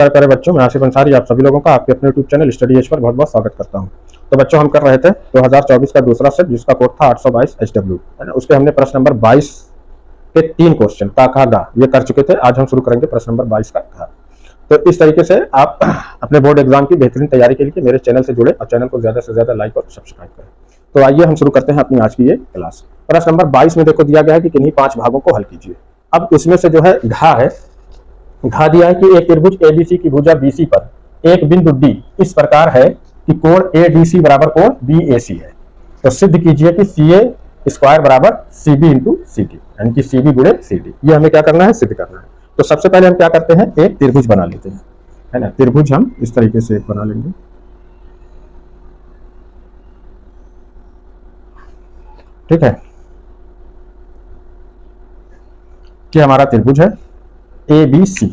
प्यारे बच्चों, मैं आसिफ अंसारी आप सभी लोगों का आपके अपने YouTube channel study as per बहुत बहुत स्वागत करता हूं। तो बच्चों, हम कर रहे थे 2024 का दूसरा सेट जिसका कोड था 822 HW, है ना। उसके हमने प्रश्न नंबर 22 के 3 क्वेश्चन का खा गा ये कर चुके थे। आज हम शुरू करेंगे प्रश्न नंबर 22 का घा। तो इस तरीके से आप अपने बोर्ड एग्जाम की बेहतरीन तैयारी के लिए मेरे चैनल से जुड़े और चैनल को ज्यादा से ज्यादा लाइक और सब्सक्राइब करें। तो आइए हम शुरू करते हैं अपनी आज की ये क्लास। प्रश्न नंबर 22 में देखो दिया गया है कि किन्हीं 5 भागों को हल कीजिए। अब उसमें से जो है घा है, घा दिया है कि एक त्रिभुज एबीसी की भुजा बीसी पर एक बिंदु डी इस प्रकार है कि कोण एडीसी बराबर कोण बीएसी है। तो सिद्ध कीजिए कि सीए स्क्वायर बराबर सीबी इंटू सीडी, यानी कि सीबी गुणे सीडी। ये हमें क्या करना है, सिद्ध करना है। तो सबसे पहले हम क्या करते हैं, एक त्रिभुज बना लेते हैं, है ना। त्रिभुज हम इस तरीके से एक बना लेंगे। ठीक है, कि हमारा त्रिभुज है ए बी सी।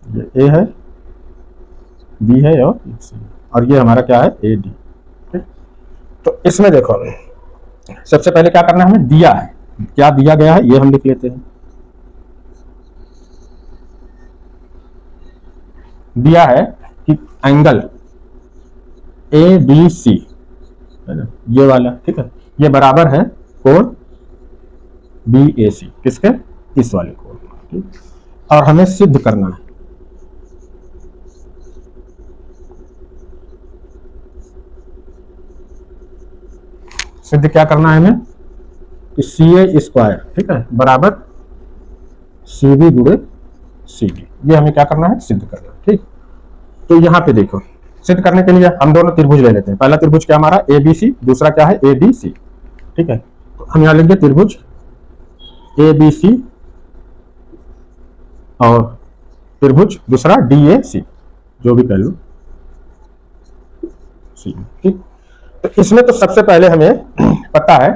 ये ए है, बी है और ये हमारा क्या है, ए डी। ठीक, तो इसमें देखो सबसे पहले क्या करना है, हमें दिया है, क्या दिया गया है ये हम लिख लेते हैं। दिया है कि एंगल ए बी सी, है ना, ये वाला, ठीक है, ये बराबर है कोण बी ए सी, किसके, इस वाले कोण। ठीक, और हमें सिद्ध करना है। सिद्ध क्या करना है हमें, कि सी ए स्क्वायर, ठीक है, बराबर सी बी गुणे सी डी। ये हमें क्या करना है, सिद्ध करना है। ठीक, तो यहां पे देखो सिद्ध करने के लिए हम दोनों त्रिभुज ले लेते हैं। पहला त्रिभुज क्या हमारा ए बी सी, दूसरा क्या है ए डी सी। ठीक है, तो हम यहां लेंगे त्रिभुज ए बी सी और त्रिभुज दूसरा डी ए सी, जो भी कह लो सी। ठीक, तो इसमें तो सबसे पहले हमें पता है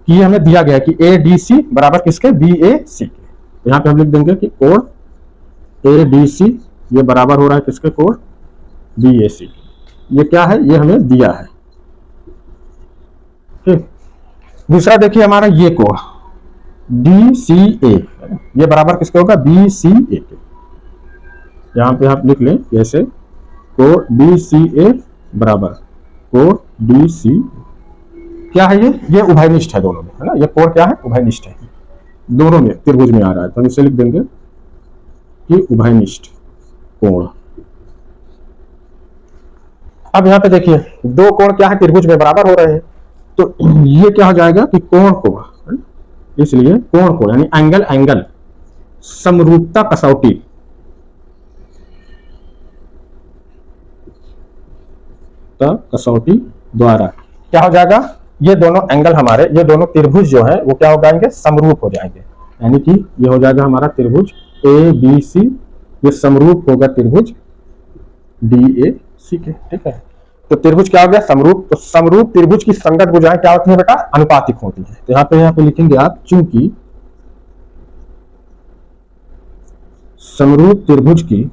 कि ये हमें दिया गया कि ए डी सी बराबर किसके, बी ए सी के। यहां पे हम लिख देंगे कि कोण ए डी सी ये बराबर हो रहा है किसके, कोण बी ए सी। ये क्या है, ये हमें दिया है। ठीक, दूसरा देखिए हमारा ये कोण डी सी ए, ये बराबर किसके होगा, बी सी ए के। यहां पे आप लिख लें जैसे कोण डी सी ए बराबर कोण डी सी, क्या है ये उभयनिष्ठ है दोनों में, है ना। ये कोण क्या है, उभयनिष्ठ है, दोनों में त्रिभुज में आ रहा है। तो हम इसे लिख देंगे कि उभयनिष्ठ कोण। अब यहां पे देखिए दो कोण क्या है, त्रिभुज में बराबर हो रहे हैं। तो ये क्या हो जाएगा कि कोण कोण, इसलिए कोण कोण यानी एंगल एंगल समरूपता कसौटी कसौटी द्वारा क्या हो जाएगा, ये दोनों एंगल हमारे, ये दोनों त्रिभुज जो है वो क्या हो जाएंगे, समरूप हो जाएंगे। यानी कि ये हो जाएगा हमारा त्रिभुज ए बी सी, ये समरूप होगा त्रिभुज डी ए सी के। ठीक है, तो त्रिभुज क्या हो गया, समरूप। तो समरूप त्रिभुज की संगत भुजाएं क्या होती है बेटा, अनुपातिक होती है। तो यहाँ पे लिखेंगे आप, चूंकि समरूप त्रिभुज की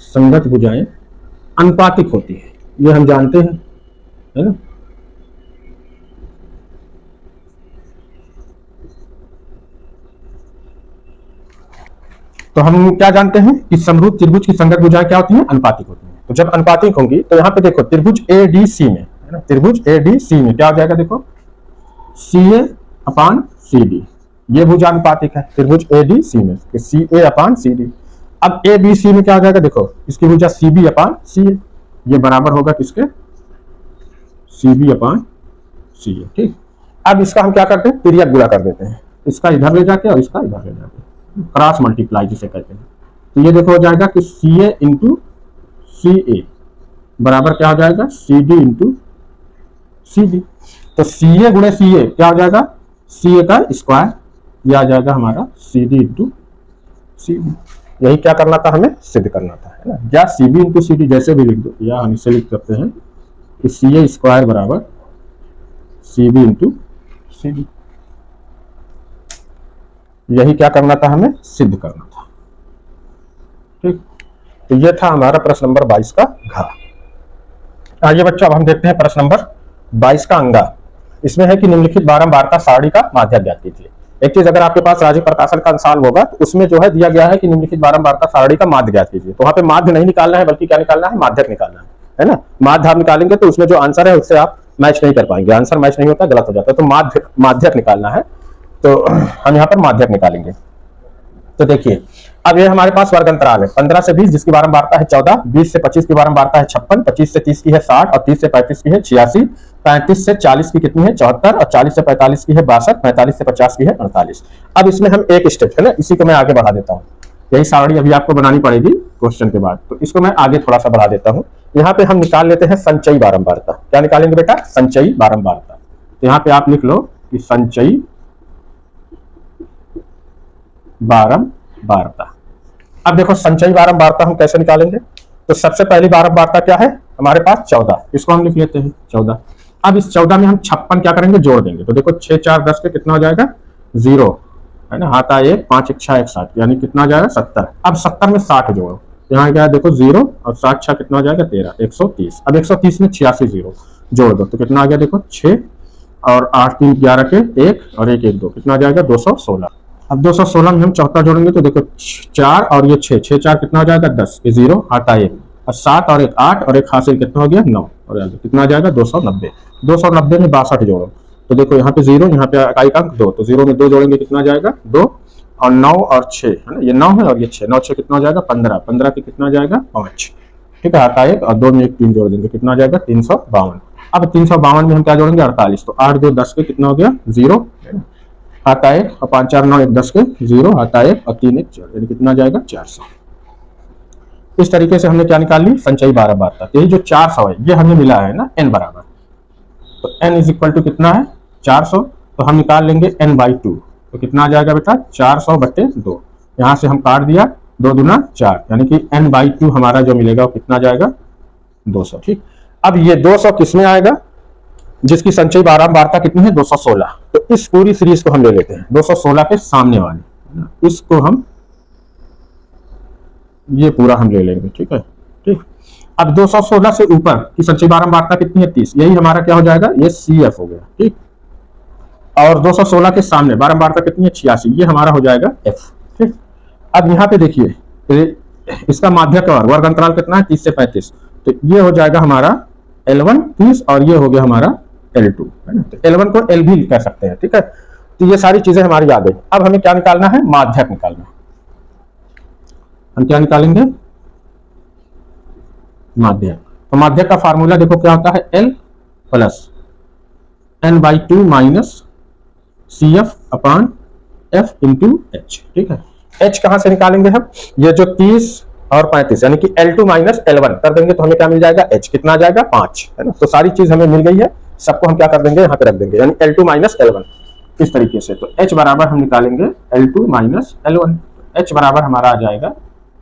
संगत भुजाएं अनुपातिक होती है, ये हम जानते हैं, है ना। तो हम क्या जानते हैं कि समरूप त्रिभुज की संगत भुजाएं क्या होती हैं, अनुपातिक होती हैं। तो जब अनुपातिक होंगी तो यहाँ पे देखो त्रिभुज ए डी सी में, है ना, त्रिभुज ए डी सी में क्या हो जाएगा, देखो सी ए अपान सी डी, ये भुजा अनुपातिक है त्रिभुज ए डी सी में, सी ए अपान सी डी। अब ए बी सी में क्या हो जाएगा, देखो इसकी भुजा सी बी अपान सी ए, ये बराबर होगा किसके, सी बी अपान सी ए। ठीक, अब इसका हम क्या करते हैं, तिर्यक गुणा कर देते हैं, इसका इधर ले जाके और इसका इधर ले जाके, क्रॉस मल्टीप्लाई जिसे कहते हैं। तो ये देखो हो जाएगा कि सी ए इंटू सी ए बराबर क्या हो जाएगा, C D into C D. तो सी ए गुणे सी ए क्या हो जाएगा, सी ए का स्क्वायर, यह आ जाएगा हमारा C D into C D. यही क्या करना था, हमें सिद्ध करना था, है ना। या C B into C D जैसे भी लिख दो, या हम इसे लिख सकते हैं कि सी ए स्क्वायर बराबर C B into C D. यही क्या करना था, हमें सिद्ध करना था। ठीक, तो ये था हमारा प्रश्न नंबर 22 का घा। आइए बच्चों, अब हम देखते हैं प्रश्न नंबर 22 का अंगा। इसमें है कि निम्नलिखित बारंबारता सारणी का माध्य ज्ञात कीजिए। एक चीज, अगर आपके पास राजीव प्रकाशन का साल होगा तो उसमें जो है दिया गया है कि निम्नलिखित बारंबारता सारणी का माध्य ज्ञात कीजिए, तो वहां पे माध्य नहीं निकालना है बल्कि क्या निकालना है, माध्यक निकालना है ना। माध्य आप निकालेंगे तो उसमें जो आंसर है उससे आप मैच नहीं कर पाएंगे, आंसर मैच नहीं होता, गलत हो जाता है, तो माध्यक निकालना है, तो हम यहाँ पर माध्यक निकालेंगे। तो देखिए अब ये हमारे पास वर्ग अंतराल है 15 से 20 जिसकी बारंबारता है 14, 20 से 25 की बारंबारता है 56, 25 से 30 की है 60 और 30 से 35 की है 86, 35 से 40 की कितनी है 74 और 40 से 45 की है 62, 45 से 50 की है 48। अब इसमें हम एक स्टेप है ना, इसी को मैं आगे बढ़ा देता हूँ, यही सारणी अभी आपको बनानी पड़ेगी क्वेश्चन के बाद, तो इसको मैं आगे थोड़ा सा बढ़ा देता हूँ। यहाँ पे हम निकाल लेते हैं संचयी बारंबारता। क्या निकालेंगे बेटा, संचयी बारंबारता। तो यहाँ पे आप लिख लो कि संचयी बारंबारता। अब देखो संचयी बारंबारता हम कैसे निकालेंगे, तो सबसे पहली बारंबारता क्या है हमारे पास 14, इसको हम लिख लेते हैं 14। अब इस 14 में हम 56 क्या करेंगे, जोड़ देंगे, तो देखो 6 4 10 के कितना हो जाएगा 0 है ना, आता है 5 1 6 1 7 यानी कितना हो जाएगा 70। अब 70 में 60 जोड़ो, यहाँ क्या है देखो 0 और 7 6 कितना हो जाएगा 13, 130। अब 130 में 86 0 जोड़ दो तो कितना आ गया देखो 6 और 8 3 11 के 1 और 1 1 2 कितना आ जाएगा 216। अब 216 में हम 74 जोड़ेंगे तो देखो 4 और ये 6 6 4 कितना हो जाएगा 10, ये 0 आता है 1 और 7 और 1 8 और 1 हासिल कितना हो गया 9 और कितना आ जाएगा 290। 290 में 62 जोड़ो तो देखो यहाँ पे 0, यहाँ पे इकाई अंक 2, तो 0 में 2 जोड़ेंगे कितना आ जाएगा 2 और 9 और 6 है ना, ये 9 है और ये 6, 9 6 कितना हो जाएगा 15, 15 के कितना आ जाएगा 5, ठीक है, आता है 1 और 2 में 1 3 जोड़ देंगे कितना आ जाएगा 352। अब 352 में हम क्या जोड़ेंगे 48, तो 8 2 10 के कितना हो गया 0 आता है और 5 4 9 1 10 के 0 आता है और 3 1 4 यानी कितना जाएगा 400। इस तरीके से हमने क्या निकाल ली संचयी बारंबारता। यही जो 400 है ये हमें मिला है ना n बराबर, तो n इज इक्वल टू कितना है 400, तो हम निकाल लेंगे n बाई 2, तो कितना आ जाएगा बेटा 400 बट्टे 2, यहाँ से हम काट दिया 2 दूना 4 यानी कि n बाई 2 हमारा जो मिलेगा वो कितना जाएगा 200। ठीक, अब ये 200 किसमें आएगा, जिसकी संचयी बारंबारता कितनी है 216, तो इस पूरी सीरीज को हम ले लेते हैं 216 के सामने वाले, इसको हम ये पूरा हम ले लेंगे, ठीक है। ठीक, अब 216 से ऊपर की संचयी बारंबारता कितनी है 30, यही हमारा क्या हो जाएगा ये CF हो गया। ठीक, और 216 के सामने बारंबारता कितनी है 86, ये हमारा हो जाएगा F। ठीक, अब यहाँ पे देखिए इसका माध्यक वर्ग अंतराल कितना है 30 से 35, तो ये हो जाएगा हमारा L1 30 और ये हो गया हमारा L2 है ना, तो L1 को L भी कह सकते हैं। ठीक है, तो ये सारी चीजें हमारी याद है। अब हमें क्या निकालना है, माध्यक निकालना है। हम क्या निकालेंगे माध्यक, तो माध्यक का फार्मूला देखो क्या होता है L plus n by 2 minus CF upon F into H। ठीक है, H कहां से निकालेंगे हम, ये जो 30 और 35 यानी कि L2 माइनस L1 कर देंगे तो हमें क्या मिल जाएगा H कितना आ जाएगा 5 है ना, तो सारी चीज हमें मिल गई है, सबको हम क्या कर देंगे यहाँ पे रख देंगे यानी L2 माइनस L1 इस तरीके से, तो H बराबर हम निकालेंगे L2 माइनस L1, H बराबर हमारा आ जाएगा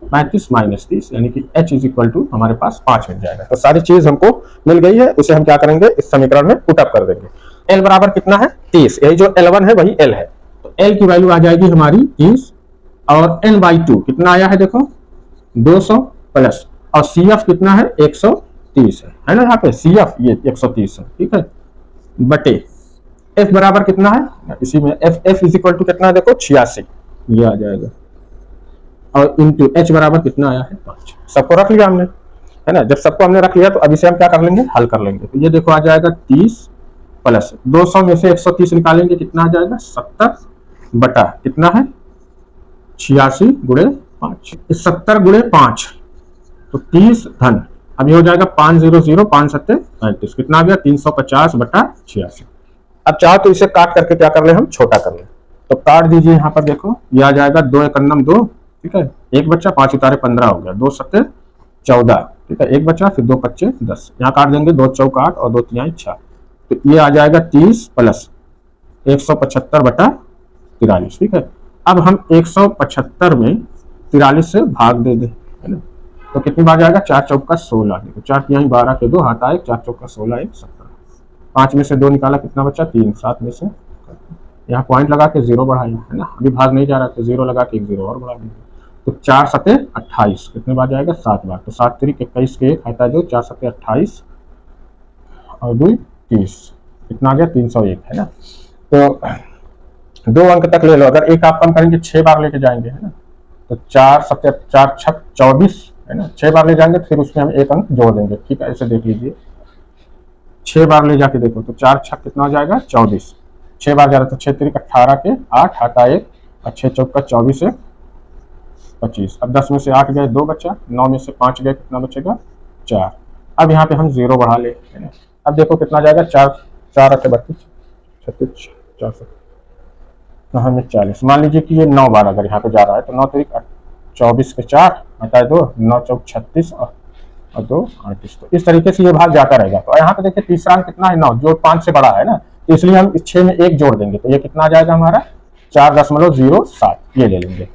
35 माइनस 30 यानी कि H इज इक्वल टू हमारे पास 5 मिल जाएगा। तो सारी चीज हमको मिल गई है, उसे हम क्या करेंगे इस समीकरण में पुट अप कर देंगे। L बराबर कितना है 30, यही जो L1 है वही L है, तो L की वैल्यू आ जाएगी हमारी 30 और n बाई 2 कितना आया है देखो 200 प्लस और CF कितना है 130 है ना, यहाँ पे CF ये 130 है। ठीक है, बटे F बराबर कितना है, इसी में F इज इक्वल टू कितना है देखो 86 ये आ जाएगा और इंटू H बराबर कितना आया है 5। सबको रख लिया हमने है ना, जब सबको हमने रख लिया तो अभी से हम क्या कर लेंगे हल कर लेंगे, तो ये देखो आ जाएगा 30 प्लस 200 में से 130 निकालेंगे कितना आ जाएगा 70 बटा कितना है 86 गुणे 5, 70 गुणे 5 तो 30 धन, अब ये हो जाएगा 500 5 7 35 कितना आ गया 350 बटा 86। अब चाहो तो इसे काट करके क्या कर ले हम छोटा कर ले, तो काट दीजिए यहाँ पर देखो ये आ जाएगा 2 एकन्नम 2, ठीक है, एक बच्चा 5 उतारे 15 हो गया, 2 7 14, ठीक है, एक बच्चा फिर 2 25 10, यहाँ काट देंगे 2 चौक 8 और 2 तिहाई 6, तो ये आ जाएगा 30 प्लस 175 बटा 43। ठीक है, अब हम 175 में 43 से भाग दे दे है ना, तो कितनी बार जाएगा 4 चौका 16, देखो 4 तिहाई 12 के 2 हाथ आए 4 चौका 16 1 17, 5 में से 2 निकाला कितना बचा 3, 7 में से यहाँ पॉइंट लगा के 0 बढ़ाया है ना, अभी भाग नहीं जा रहा तो 0 लगा के 0 और बढ़ा देंगे, तो 4 7 28 कितने बार जाएगा 7 बार, तो 7 3 21 के 1 आता है जो 4 7 28 और 2 30 कितना आ गया 301 है ना। तो 2 अंक तक ले लो, अगर एक आप कम करेंगे 6 बार लेके जाएंगे, है ना, तो 4 7 4 6 24, है ना, 6 बार ले जाएंगे, फिर उसमें हम एक अंक जोड़ देंगे। ठीक है, ऐसे देख लीजिए, 6 बार ले जाके देखो तो 4 6 कितना हो जाएगा 24, 6 बार जा रहा तो 6 3 18 के 8 हटा 1 और 6 चौका 24 से 25। अब 10 में से 8 गए 2 बचा, 9 में से 5 गए कितना बचेगा 4। अब यहाँ पे हम 0 बढ़ा ले, है ना, अब देखो कितना जाएगा 4 4 8 32 36 400, तो हमें 40। मान लीजिए कि ये 9 बार अगर यहाँ पे जा रहा है तो 9 तारीख 24 के 4 हटाए 2, 9 चौक 36 और 2 38। तो इस तरीके से ये भाग जाता रहेगा। तो यहाँ पे देखिए तीसरा अंक कितना है 9, जो 5 से बड़ा है ना, तो इसलिए हम इस 6 में 1 जोड़ देंगे, तो ये कितना आ जाएगा हमारा 4.07, ये ले लेंगे।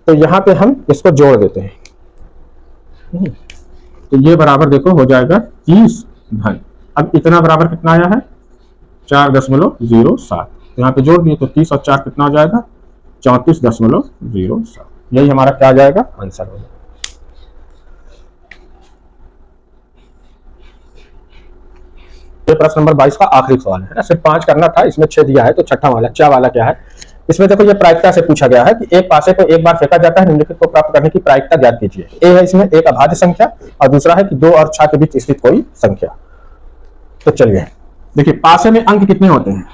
तो यहाँ पे हम इसको जोड़ देते हैं, तो ये बराबर देखो हो जाएगा 30 धन। अब इतना बराबर कितना आया है 4.07, तो यहाँ पे जोड़ दिए तो 30 और 4 कितना हो जाएगा 34.07। यही हमारा क्या आ जाएगा आंसर हो जाएगा। ये प्रश्न नंबर 22 का आखिरी सवाल है ना, सिर्फ 5 करना था, इसमें 6 दिया है, तो छठा वाला चा वाला क्या है। इसमें देखो ये प्रायिकता से पूछा गया है कि एक पासे को एक बार फेंका जाता है, निम्नलिखित को प्राप्त करने की प्रायिकता ज्ञात कीजिए। ए है इसमें एक अभाज्य संख्या और दूसरा है कि 2 और 6 के बीच स्थित कोई संख्या। तो चलिए देखिए पासे में अंक कितने होते हैं,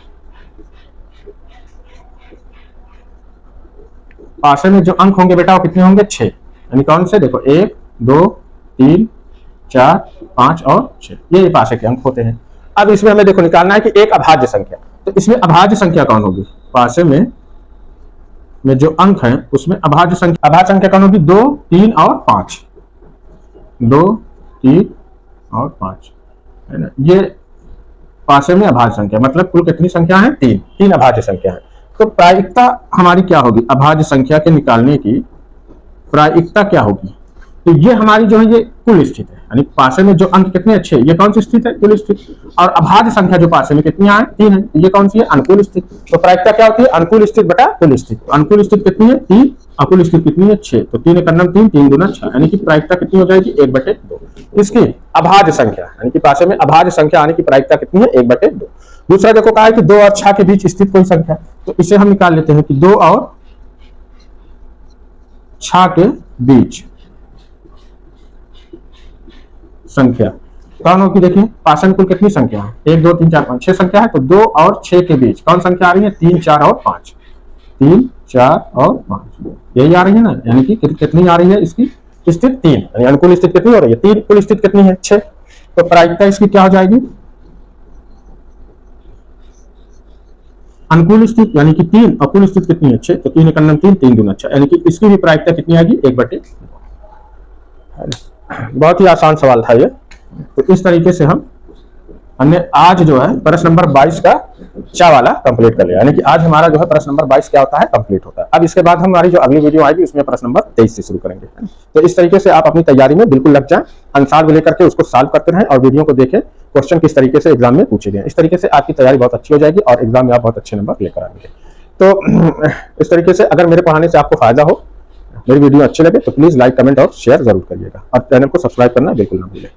पासे में जो अंक होंगे बेटा वो कितने होंगे 6, यानी कौन से देखो 1 2 3 4 5 और 6, ये पासे के अंक होते हैं। अब इसमें हमें देखो निकालना है कि एक अभाज्य संख्या, तो इसमें अभाज्य संख्या कौन होगी, पासे में जो अंक है उसमें अभाज्य संख्या कौन होगी 2 3 और 5, 2 3 और 5, है ना, ये पासे में अभाज्य संख्या, मतलब कुल कितनी संख्या है 3 अभाज्य संख्या है। तो प्रायिकता हमारी क्या होगी, अभाज्य संख्या के निकालने की प्रायिकता क्या होगी, तो ये हमारी जो है ये कुल स्थित है, यानी पासे में जो अंक कितने अच्छे, ये कौन सी स्थित है कुल स्थित, और अभाज्य संख्या जो पासे में कितनी है 3 है, ये कौन सी है अनुकूल स्थित। तो प्रायिकता क्या होती है अनुकूल स्थित बटा कुल स्थित, अनुकूल स्थित कितनी है 3, अकुल स्थित कितनी है 6, तो 3 एकम 3 3 दूना 6, यानी कि प्रायिकता कितनी हो जाएगी 1/2। इसकी अभाज्य संख्या यानी कि पासे में अभाज्य संख्या आने की प्रायिकता कितनी है 1/2। दूसरा देखो कहा है कि 2 और 6 के बीच स्थित कोई संख्या, तो इसे हम निकाल लेते हैं कि 2 और 6 के बीच संख्या कौन होगी, देखिए पासन कुल कितनी संख्या है 1 2 3 4 5 6 संख्या है, तो 2 और 6 के बीच कौन संख्या आ रही है 3 4 और 5, 3 4 और 5 यही आ रही है ना, यानी कि कितनी आ रही है इसकी स्थित 3, यानी अनुकूल स्थिति कितनी हो रही है 3, कुल स्थिति कितनी है 6, तो प्रायिकता इसकी क्या हो जाएगी अनुकूल स्थिति यानी कि 3, अकुल स्थिति कितनी है 6, तो 3 एकम 3 3 दूना 6, यानी कि इसकी भी प्रायिकता कितनी आएगी 1/2। बहुत ही आसान सवाल था ये। तो इस तरीके से हमने आज जो है प्रश्न नंबर 22 का चा वाला कंप्लीट कर लिया, यानी कि आज हमारा जो है प्रश्न नंबर 22 क्या होता है कंप्लीट होता है। अब इसके बाद हमारी जो अगली वीडियो आएगी उसमें प्रश्न नंबर 23 से शुरू करेंगे। तो इस तरीके से आप अपनी तैयारी में बिल्कुल लग जाएं, अनुसार को लेकर के उसको सॉल्व करते रहें और वीडियो को देखें क्वेश्चन किस तरीके से एग्जाम में पूछे गए। इस तरीके से आपकी तैयारी बहुत अच्छी हो जाएगी और एग्जाम में आप बहुत अच्छे नंबर लेकर आएंगे। तो इस तरीके से अगर मेरे पढ़ाने से आपको फायदा हो, मेरी वीडियो अच्छी लगे तो प्लीज लाइक कमेंट और शेयर जरूर करिएगा और चैनल को सब्सक्राइब करना बिल्कुल ना भूलें।